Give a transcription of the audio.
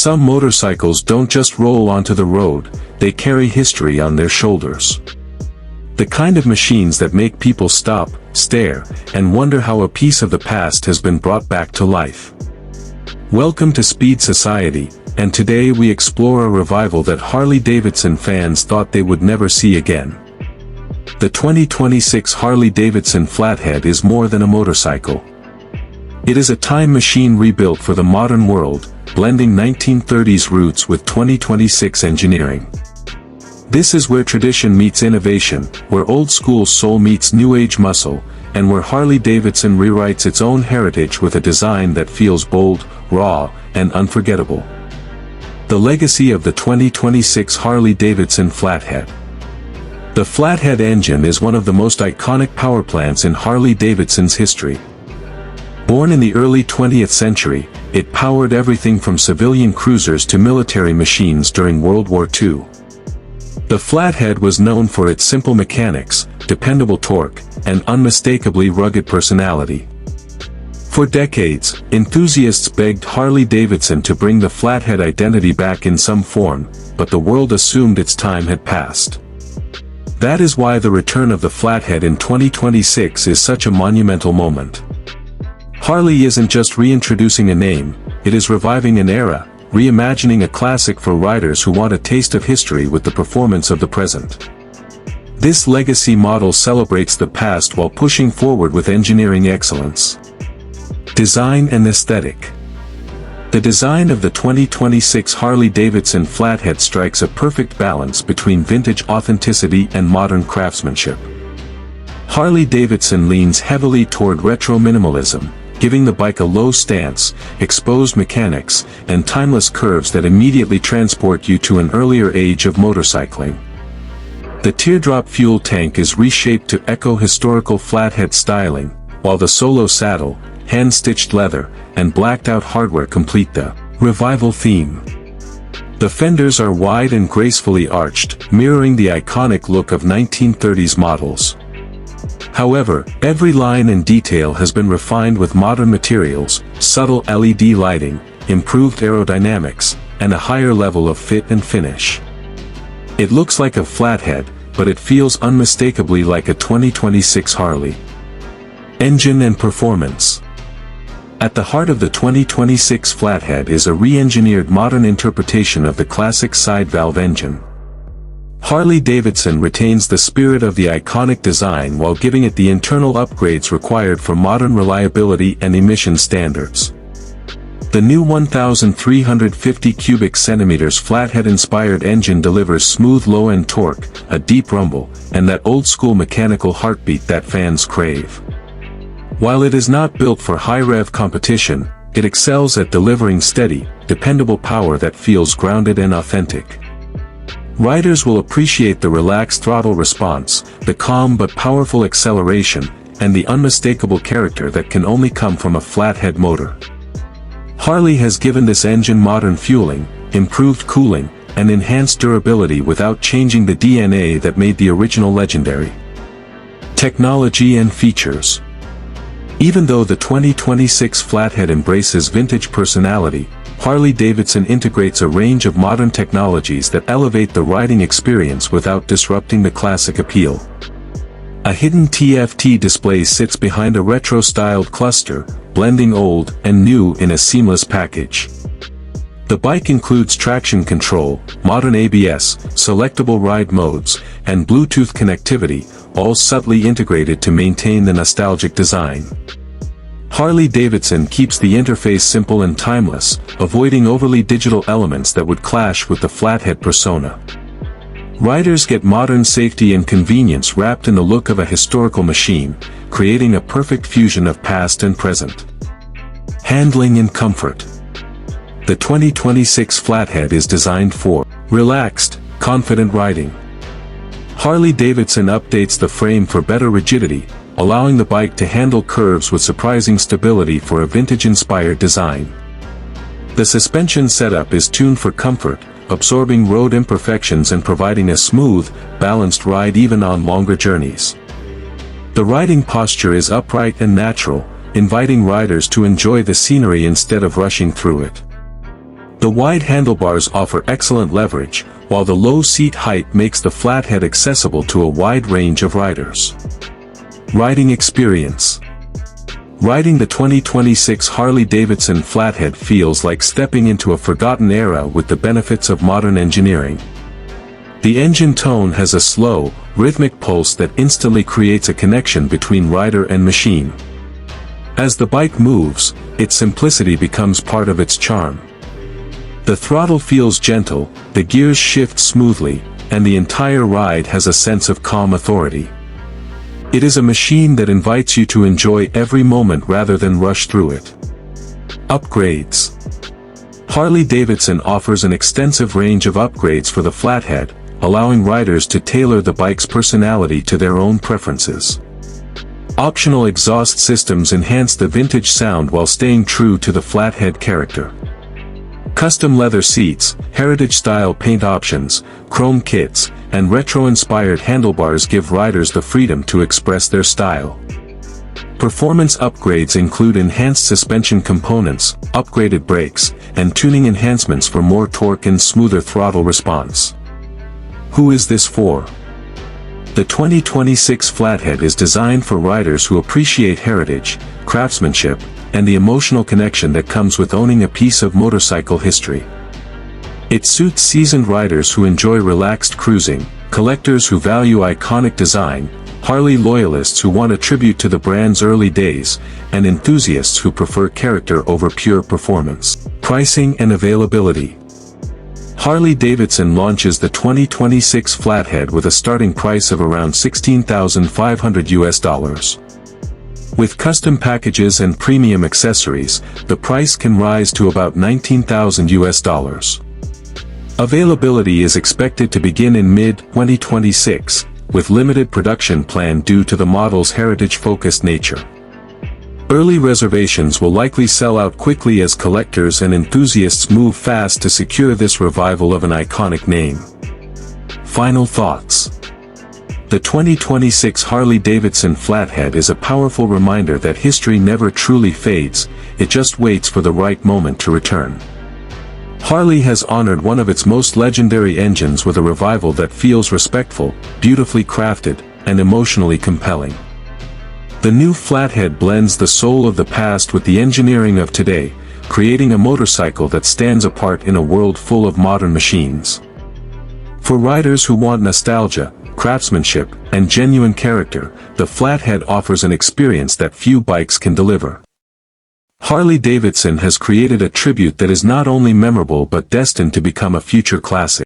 some motorcycles don't just roll onto the road, they carry history on their shoulders. The kind of machines that make people stop, stare, and wonder how a piece of the past has been brought back to life. Welcome to Speed Society, and today we explore a revival that Harley Davidson fans thought they would never see again. The 2026 Harley Davidson Flathead is more than a motorcycle. It is a time machine rebuilt for the modern world, blending 1930s roots with 2026 engineering. This is where tradition meets innovation, where old-school soul meets new-age muscle, and where Harley Davidson rewrites its own heritage with a design that feels bold, raw, and unforgettable. The legacy of the 2026 Harley Davidson Flathead. The Flathead engine is one of the most iconic powerplants in Harley Davidson's history. Born in the early 20th century, it powered everything from civilian cruisers to military machines during World War II. The Flathead was known for its simple mechanics, dependable torque, and unmistakably rugged personality. For decades, enthusiasts begged Harley Davidson to bring the Flathead identity back in some form, but the world assumed its time had passed. That is why the return of the Flathead in 2026 is such a monumental moment. Harley isn't just reintroducing a name, it is reviving an era, reimagining a classic for riders who want a taste of history with the performance of the present. This legacy model celebrates the past while pushing forward with engineering excellence. Design and aesthetic. The design of the 2026 Harley Davidson Flathead strikes a perfect balance between vintage authenticity and modern craftsmanship. Harley Davidson leans heavily toward retro minimalism, giving the bike a low stance, exposed mechanics, and timeless curves that immediately transport you to an earlier age of motorcycling. The teardrop fuel tank is reshaped to echo historical Flathead styling, while the solo saddle, hand-stitched leather, and blacked-out hardware complete the revival theme. The fenders are wide and gracefully arched, mirroring the iconic look of 1930s models. However, every line and detail has been refined with modern materials, subtle LED lighting, improved aerodynamics, and a higher level of fit and finish. It looks like a Flathead, but it feels unmistakably like a 2026 Harley. Engine and performance. At the heart of the 2026 Flathead is a re-engineered modern interpretation of the classic side-valve engine. Harley Davidson retains the spirit of the iconic design while giving it the internal upgrades required for modern reliability and emission standards. The new 1,350 cubic centimeters Flathead-inspired engine delivers smooth low-end torque, a deep rumble, and that old-school mechanical heartbeat that fans crave. While it is not built for high-rev competition, it excels at delivering steady, dependable power that feels grounded and authentic. Riders will appreciate the relaxed throttle response, the calm but powerful acceleration, and the unmistakable character that can only come from a Flathead motor. Harley has given this engine modern fueling, improved cooling, and enhanced durability without changing the DNA that made the original legendary. Technology and features. Even though the 2026 Flathead embraces vintage personality, Harley Davidson integrates a range of modern technologies that elevate the riding experience without disrupting the classic appeal. A hidden TFT display sits behind a retro-styled cluster, blending old and new in a seamless package. The bike includes traction control, modern ABS, selectable ride modes, and Bluetooth connectivity, all subtly integrated to maintain the nostalgic design. Harley Davidson keeps the interface simple and timeless, avoiding overly digital elements that would clash with the Flathead persona. Riders get modern safety and convenience wrapped in the look of a historical machine, creating a perfect fusion of past and present. Handling and comfort. The 2026 Flathead is designed for relaxed, confident riding. Harley Davidson updates the frame for better rigidity, allowing the bike to handle curves with surprising stability for a vintage-inspired design. The suspension setup is tuned for comfort, absorbing road imperfections and providing a smooth, balanced ride even on longer journeys. The riding posture is upright and natural, inviting riders to enjoy the scenery instead of rushing through it. The wide handlebars offer excellent leverage, while the low seat height makes the Flathead accessible to a wide range of riders. Riding experience. Riding the 2026 Harley Davidson Flathead feels like stepping into a forgotten era with the benefits of modern engineering. The engine tone has a slow, rhythmic pulse that instantly creates a connection between rider and machine. As the bike moves, its simplicity becomes part of its charm. The throttle feels gentle, the gears shift smoothly, and the entire ride has a sense of calm authority. It is a machine that invites you to enjoy every moment rather than rush through it. Upgrades. Harley Davidson offers an extensive range of upgrades for the Flathead, allowing riders to tailor the bike's personality to their own preferences. Optional exhaust systems enhance the vintage sound while staying true to the Flathead character. Custom leather seats, heritage-style paint options, chrome kits, and retro-inspired handlebars give riders the freedom to express their style. Performance upgrades include enhanced suspension components, upgraded brakes, and tuning enhancements for more torque and smoother throttle response. Who is this for? The 2026 Flathead is designed for riders who appreciate heritage, craftsmanship, and the emotional connection that comes with owning a piece of motorcycle history. It suits seasoned riders who enjoy relaxed cruising, collectors who value iconic design, Harley loyalists who want a tribute to the brand's early days, and enthusiasts who prefer character over pure performance. Pricing and availability. Harley Davidson launches the 2026 Flathead with a starting price of around $16,500. With custom packages and premium accessories, the price can rise to about $19,000. Availability is expected to begin in mid-2026, with limited production planned due to the model's heritage-focused nature. Early reservations will likely sell out quickly as collectors and enthusiasts move fast to secure this revival of an iconic name. Final thoughts. The 2026 Harley Davidson Flathead is a powerful reminder that history never truly fades, it just waits for the right moment to return. Harley has honored one of its most legendary engines with a revival that feels respectful, beautifully crafted, and emotionally compelling. The new Flathead blends the soul of the past with the engineering of today, creating a motorcycle that stands apart in a world full of modern machines. For riders who want nostalgia, craftsmanship, and genuine character, the Flathead offers an experience that few bikes can deliver. Harley Davidson has created a tribute that is not only memorable but destined to become a future classic.